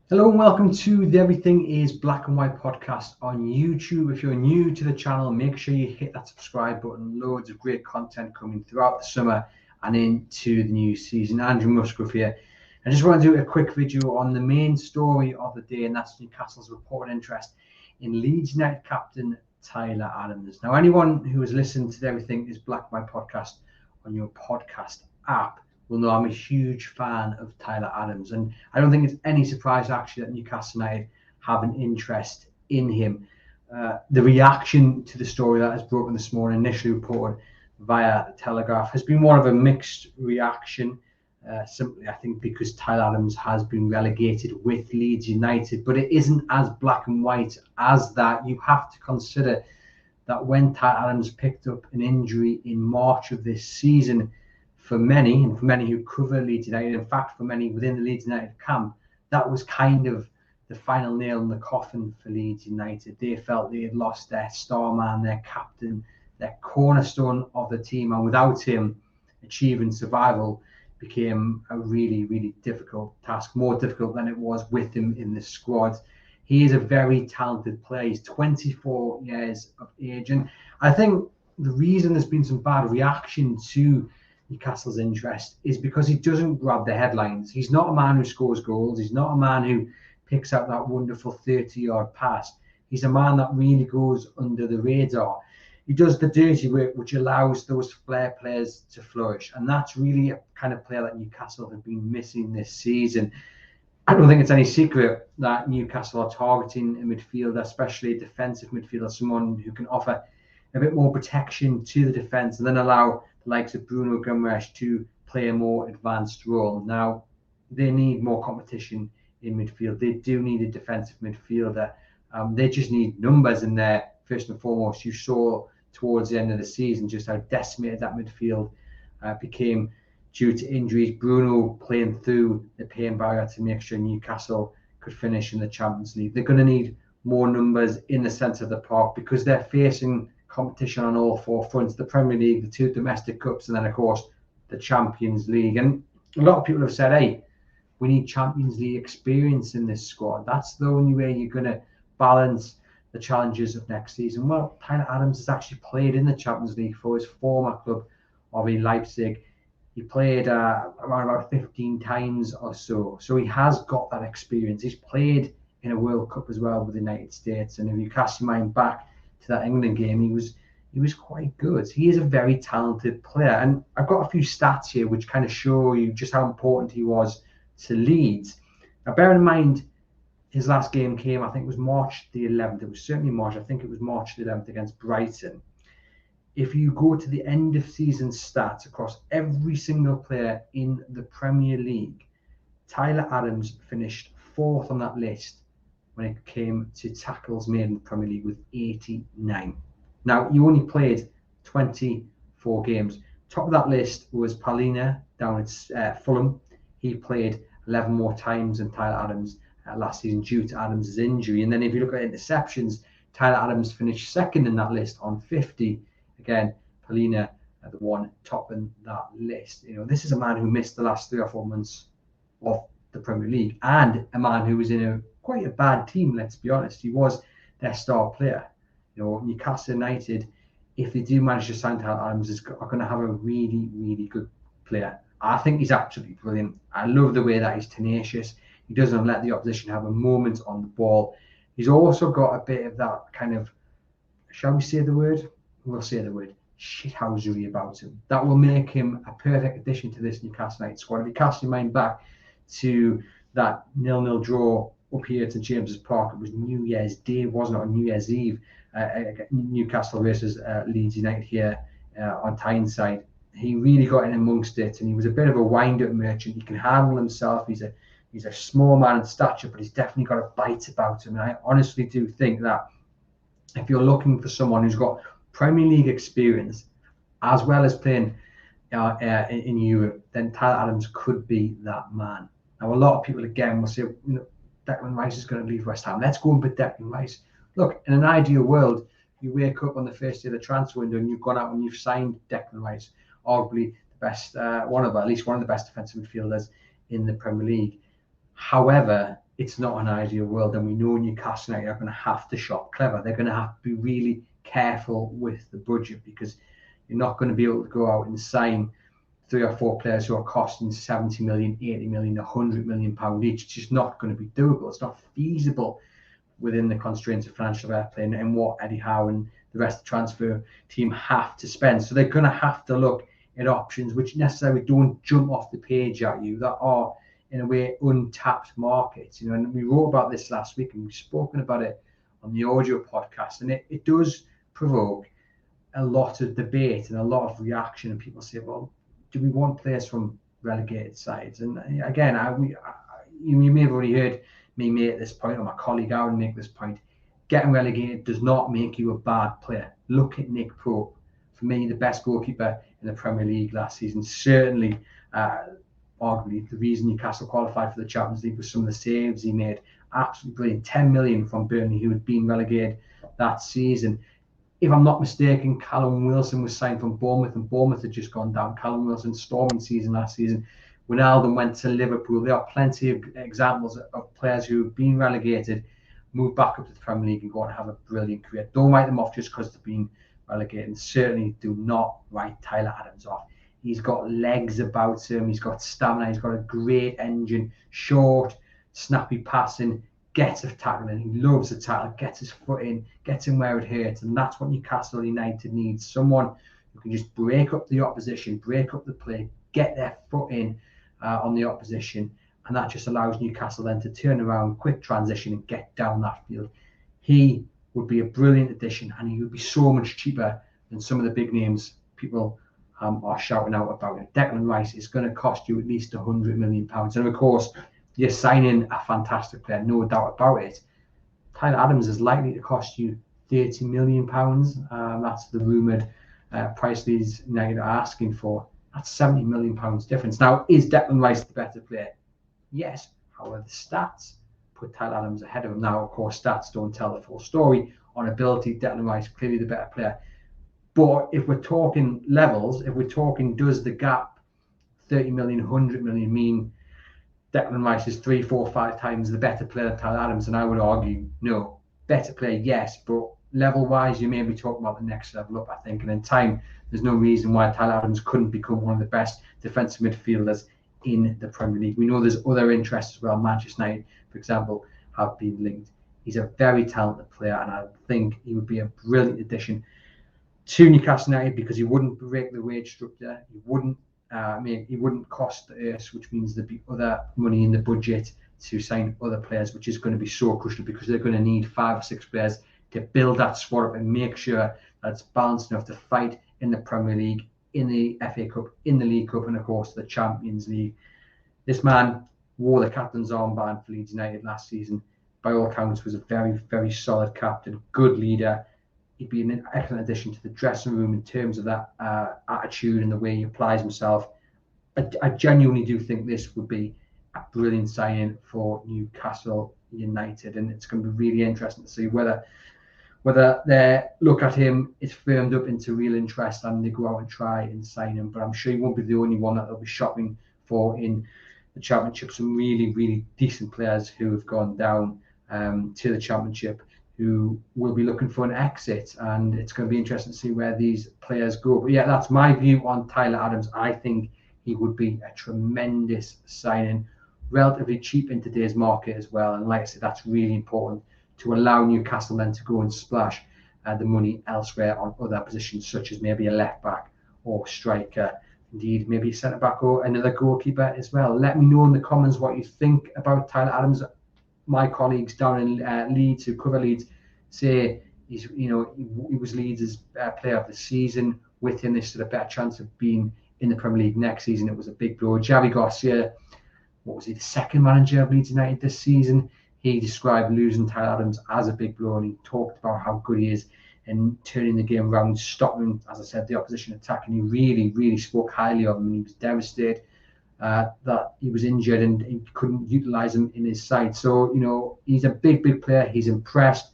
Hello and welcome to the Everything is Black and White podcast on YouTube. If you're new to the channel, make sure you hit that subscribe button. Loads of great content coming throughout the summer and into the new season. Andrew Musgrove here. I just want to do a quick video on the main story of the day, and that's Newcastle's reported interest in Leeds United captain Tyler Adams. Now, anyone who has listened to the Everything is Black and White podcast on your podcast app will know I'm a huge fan of Tyler Adams, and I don't think it's any surprise actually that Newcastle United have an interest in him. The reaction to the story that has broken this morning, initially reported via the Telegraph, has been one of a mixed reaction. Simply, I think, because Tyler Adams has been relegated with Leeds United, but it isn't as black and white as that. You have to consider that when Tyler Adams picked up an injury in March of this season, for many who cover Leeds United, in fact, for many within the Leeds United camp, that was kind of the final nail in the coffin for Leeds United. They felt they had lost their star man, their captain, their cornerstone of the team, and without him, achieving survival became a really, really difficult task, more difficult than it was with him in the squad. He is a very talented player. He's 24 years of age, and I think the reason there's been some bad reaction to Newcastle's interest is because he doesn't grab the headlines. He's not a man who scores goals. He's not a man who picks up that wonderful 30-yard pass. He's a man that really goes under the radar. He does the dirty work, which allows those flair players to flourish. And that's really a kind of player that Newcastle have been missing this season. I don't think it's any secret that Newcastle are targeting a midfielder, especially a defensive midfielder, someone who can offer a bit more protection to the defence and then allow the likes of Bruno Guimaraes to play a more advanced role. Now, they need more competition in midfield. They do need a defensive midfielder. They just need numbers in there, first and foremost. You saw towards the end of the season just how decimated that midfield became due to injuries. Bruno playing through the pain barrier to make sure Newcastle could finish in the Champions League. They're going to need more numbers in the centre of the park because they're facing competition on all four fronts: the Premier League, the two domestic cups, and then of course the Champions League. And a lot of people have said, hey, we need Champions League experience in this squad. That's the only way you're going to balance the challenges of next season. Well, Tyler Adams has actually played in the Champions League for his former club, RB Leipzig. He played around about 15 times or so. So he has got that experience. He's played in a World Cup as well with the United States. And if you cast your mind back to that England game, he was quite good. He is a very talented player. And I've got a few stats here which kind of show you just how important he was to Leeds. Now, bear in mind, his last game came, I think it was March the 11th. It was certainly March. I think it was March the 11th against Brighton. If you go to the end of season stats across every single player in the Premier League, Tyler Adams finished fourth on that list when it came to tackles made in the Premier League with 89. Now, you only played 24 games. Top of that list was Palhinha down at Fulham. He played 11 more times than Tyler Adams last season due to Adams' injury. And then if you look at interceptions, Tyler Adams finished second in that list on 50. Again, Palhinha, the one topping that list. You know, this is a man who missed the last 3 or 4 months of the Premier League, and a man who was in quite a bad team, let's be honest. He was their star player. You know, Newcastle United, if they do manage to sign Tyler Adams, are going to have a really, really good player. I think he's absolutely brilliant. I love the way that he's tenacious. He doesn't let the opposition have a moment on the ball. He's also got a bit of that kind of, shall we say the word? We'll say the word shithousery about him. That will make him a perfect addition to this Newcastle United squad. If you cast your mind back to that 0-0 draw up here to James's Park, it was New Year's Day, wasn't it, on New Year's Eve, Newcastle versus Leeds United here on Tyneside. He really got in amongst it, and he was a bit of a wind-up merchant. He can handle himself. He's a small man in stature, but he's definitely got a bite about him. And I honestly do think that if you're looking for someone who's got Premier League experience as well as playing in Europe, then Tyler Adams could be that man. Now, a lot of people again will say, you know, Declan Rice is going to leave West Ham. Let's go and put Declan Rice. Look, in an ideal world, you wake up on the first day of the transfer window and you've gone out and you've signed Declan Rice, arguably the best, at least one of the best defensive midfielders in the Premier League. However, it's not an ideal world, and we know Newcastle United are going to have to shop clever. They're going to have to be really careful with the budget, because you're not going to be able to go out and sign 3 or 4 players who are costing 70 million, 80 million, 100 million pound each. It's just not going to be doable. It's not feasible within the constraints of financial fair play and what Eddie Howe and the rest of the transfer team have to spend. So they're going to have to look at options which necessarily don't jump off the page at you, that are in a way untapped markets. And we wrote about this last week, and we've spoken about it on the audio podcast, and it does provoke a lot of debate and a lot of reaction. And people say, well, do we want players from relegated sides? And again, you may have already heard me make this point, or my colleague Aaron make this point. Getting relegated does not make you a bad player. Look at Nick Pope. For me, the best goalkeeper in the Premier League last season. Certainly, arguably, the reason Newcastle qualified for the Champions League was some of the saves he made. Absolutely brilliant. 10 million from Burnley, who had been relegated that season. If I'm not mistaken, Callum Wilson was signed from Bournemouth, and Bournemouth had just gone down. Callum Wilson's storming season last season. Wijnaldum went to Liverpool. There are plenty of examples of players who have been relegated, move back up to the Premier League and go on and have a brilliant career. Don't write them off just because they've been relegated, and certainly do not write Tyler Adams off. He's got legs about him, he's got stamina, he's got a great engine, short, snappy passing, gets a tackle, and he loves a tackle, gets his foot in, gets him where it hurts, and that's what Newcastle United needs. Someone who can just break up the opposition, break up the play, get their foot in on the opposition, and that just allows Newcastle then to turn around, quick transition, and get down that field. He would be a brilliant addition, and he would be so much cheaper than some of the big names people are shouting out about it. Declan Rice is going to cost you at least £100 million. And of course, you're signing a fantastic player, no doubt about it. Tyler Adams is likely to cost you £30 million. That's the rumoured price Leeds United are asking for. That's £70 million difference. Now, is Declan Rice the better player? Yes. However, the stats put Tyler Adams ahead of him. Now, of course, stats don't tell the full story. On ability, Declan Rice clearly the better player. But if we're talking levels, if we're talking, does the gap 30 million, 100 million mean Declan Rice is 3, 4, 5 times the better player than Tyler Adams? And I would argue no. Better player, yes, but level-wise, you may be talking about the next level up, I think. And in time, there's no reason why Tyler Adams couldn't become one of the best defensive midfielders in the Premier League. We know there's other interests as well. Manchester United, for example, have been linked. He's a very talented player, and I think he would be a brilliant addition to Newcastle United, because he wouldn't break the wage structure. He wouldn't he wouldn't cost the earth, which means there'd be other money in the budget to sign other players, which is going to be so crucial, because they're going to need 5 or 6 players to build that squad up and make sure that it's balanced enough to fight in the Premier League, in the FA Cup, in the League Cup, and of course the Champions League. This man wore the captain's armband for Leeds United last season. By all accounts, was a very, very solid captain, good leader. He'd be an excellent addition to the dressing room in terms of that attitude and the way he applies himself. I genuinely do think this would be a brilliant signing for Newcastle United, and it's going to be really interesting to see whether they look at him, it's firmed up into real interest, and they go out and try and sign him. But I'm sure he won't be the only one that they'll be shopping for in the Championship. Some really, really decent players who have gone down to the Championship who will be looking for an exit, and it's going to be interesting to see where these players go. But yeah, that's my view on Tyler Adams. I think he would be a tremendous signing, relatively cheap in today's market as well. And like I said, that's really important to allow Newcastle then to go and splash the money elsewhere on other positions, such as maybe a left back or striker, indeed maybe a centre back or another goalkeeper as well. Let me know in the comments what you think about Tyler Adams. My colleagues down in Leeds, who cover Leeds, say he was Leeds' player of the season. With him, they stood a better chance of being in the Premier League next season. It was a big blow. Javi Garcia, what was he, the second manager of Leeds United this season? He described losing Tyler Adams as a big blow, and he talked about how good he is in turning the game around, stopping, as I said, the opposition attack. And he really, really spoke highly of him, and he was devastated that he was injured and he couldn't utilise him in his side. So, he's a big, big player. He's impressed.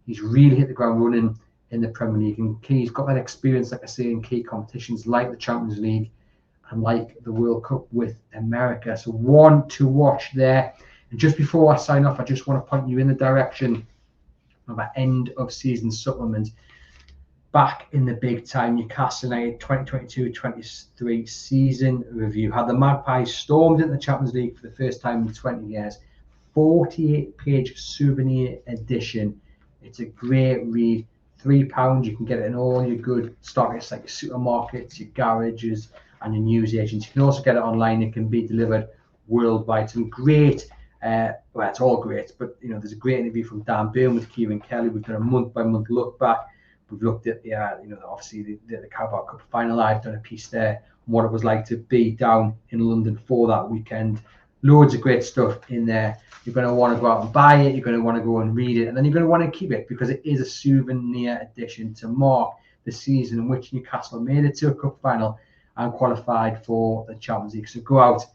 He's really hit the ground running in the Premier League. And he's got that experience, like I say, in key competitions like the Champions League and like the World Cup with America. So one to watch there. And just before I sign off, I just want to point you in the direction of an end of season supplement. Back in the big time, Newcastle United 2022-23 season review had the Magpies stormed into the Champions League for the first time in 20 years. 48-page souvenir edition. It's a great read. £3. You can get it in all your good stockists like your supermarkets, your garages, and your news agents. You can also get it online. It can be delivered worldwide. Some great, well, it's all great, but there's a great interview from Dan Byrne with Kieran Kelly. We've done a month-by-month look back. We've looked at obviously the Carabao Cup final. I've done a piece there on what it was like to be down in London for that weekend. Loads of great stuff in there. You're going to want to go out and buy it. You're going to want to go and read it, and then you're going to want to keep it because it is a souvenir edition to mark the season in which Newcastle made it to a cup final and qualified for the Champions League. So go out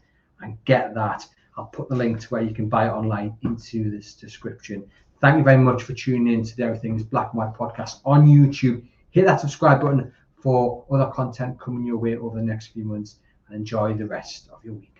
and get that. I'll put the link to where you can buy it online into this description. Thank you very much for tuning in to the Everything's Black and White podcast on YouTube. Hit that subscribe button for other content coming your way over the next few months, and enjoy the rest of your week.